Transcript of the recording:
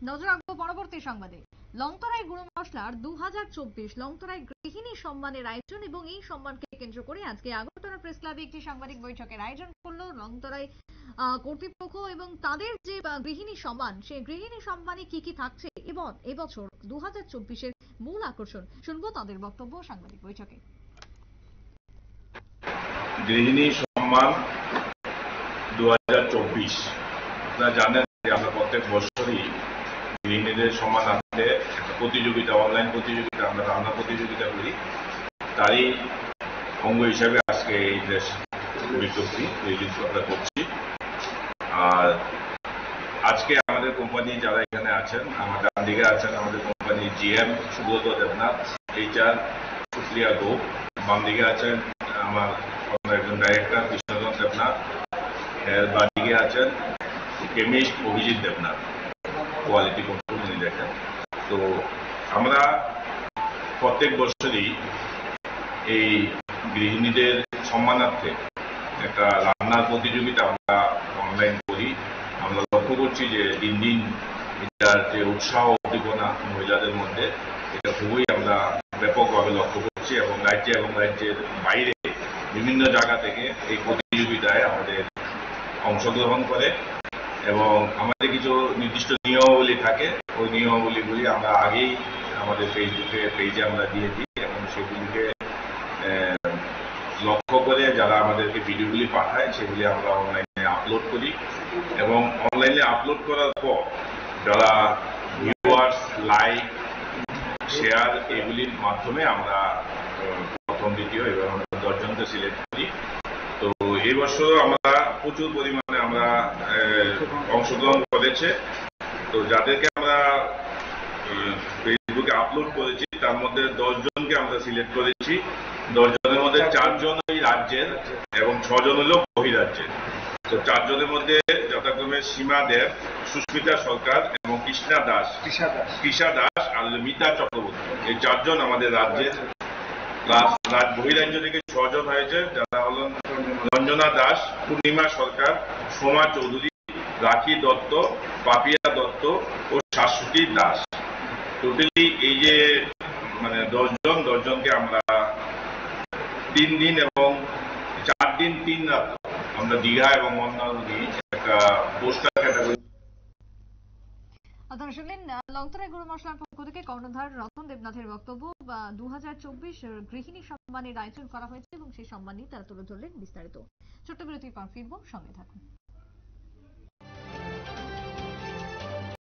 নজর রাখবো পরবর্তী সংবাদে। লংতরাই গুঁড়ো মশলার 2024 লংতরাই গৃহিণী সম্মানের আয়োজন এবং এই সম্মানকে কেন্দ্র করে আজকে আগরতলা প্রেস ক্লাবে একটি সাংবাদিক বৈঠকের আয়োজন করলো লংতরাই কর্তৃপক্ষ এবং তাদের যে গৃহিণী সম্মান, সেই গৃহিণী সম্মানে কি কি থাকছে এবং এবছর 2024-এর মূল আকর্ষণ শুনবো তাদের বক্তব্য সাংবাদিক বৈঠকে। গৃহিণী সম্মান 2024 আপনারা জানেন যে আমরা প্রত্যেক বছরই গৃহিণীদের সম্মানার্থে একটা প্রতিযোগিতা, অনলাইন প্রতিযোগিতা, আমরা রান্না প্রতিযোগিতা করি। তারই অঙ্গ হিসাবে আজকে এই ড্রেস বিজ্ঞপ্তি রিলিজ আমরা করছি। আর আজকে আমাদের কোম্পানি যারা এখানে আছেন, আমার ডান দিকে আছেন আমাদের company GM Subrata Debnath, HR Supriya Gope, বাম দিকে আছেন আমার একজন ডাইরেক্টর কৃষ্ণচন্দ্র দেবনাথ, এর বাদিকে আছেন chemist Abhijit Debnath, quality control উনি দেখেন। তো আমরা প্রত্যেক বছরই এই গৃহিণীদের সম্মানার্থে একটা রান্নার প্রতিযোগিতা আমরা অনলাইন করি। আমরা লক্ষ্য করছি যে দিন দিন এটার যে উৎসাহ উদ্দীপনা মহিলাদের মধ্যে, এটা খুবই আমরা ব্যাপকভাবে লক্ষ্য করছি এবং রাজ্যে এবং রাজ্যের বাইরে বিভিন্ন জায়গা থেকে এই প্রতিযোগিতায় আমাদের অংশগ্রহণ করে এবং আমাদের কিছু নির্দিষ্ট নিয়মাবলী থাকে। ওই নিয়মাবলীগুলি আমরা আগেই আমাদের পেজে আমরা দিয়ে দিই এবং সেগুলিকে লক্ষ্য করে যারা আমাদেরকে ভিডিওগুলি পাঠায় সেগুলি আমরা অনলাইনে আপলোড করি এবং অনলাইনে আপলোড করার পর যারা ভিউয়ার্স, লাইক, শেয়ার এগুলির মাধ্যমে আমরা প্রথম, দ্বিতীয় এবং 10 জনকে সিলেক্ট করি। তো এই বছর আমরা প্রচুর পরিমাণে আমরা অংশগ্রহণ করেছে। তো যাদেরকে আমরা ফেসবুকে আপলোড করেছি তার মধ্যে 10 জনকে আমরা সিলেক্ট করেছি। 10 জনের মধ্যে 4 জন ওই রাজ্যের এবং 6 জন হলো বহিরাজ্যের। তো 4 জনের মধ্যে যথাক্রমে সীমা দেব, সুস্মিতা সরকার এবং কৃষা দাস আর মিতা চক্রবর্তী, এই 4 জন আমাদের রাজ্যের। বহিরাজ্য থেকে 6 জন হয়েছে, যারা হলেন রঞ্জনা দাস, পূর্ণিমা সরকার, সোমা চৌধুরী, রাখি দত্ত, পাপিয়া দত্ত ও শাশ্বতী দাস। টোটালি এই যে 10 জনকে আমরা 3 দিন এবং 4 দিন 3 রাত আমরা দীঘা এবং মন্দারমণি একটা পোস্টার ক্যাটাগরি। আপনারা শুনলেন লংতরাই গুঁড়ো মশলার পক্ষ থেকে কর্ণধার রতন দেবনাথের বক্তব্য। 2024 গৃহিণী সম্মানের আয়োজন করা হয়েছে এবং সেই সম্মান নিয়ে তারা তুলে ধরলেন বিস্তারিত। ছোট্ট বিরতির পর ফিরবো, সঙ্গে থাকুন।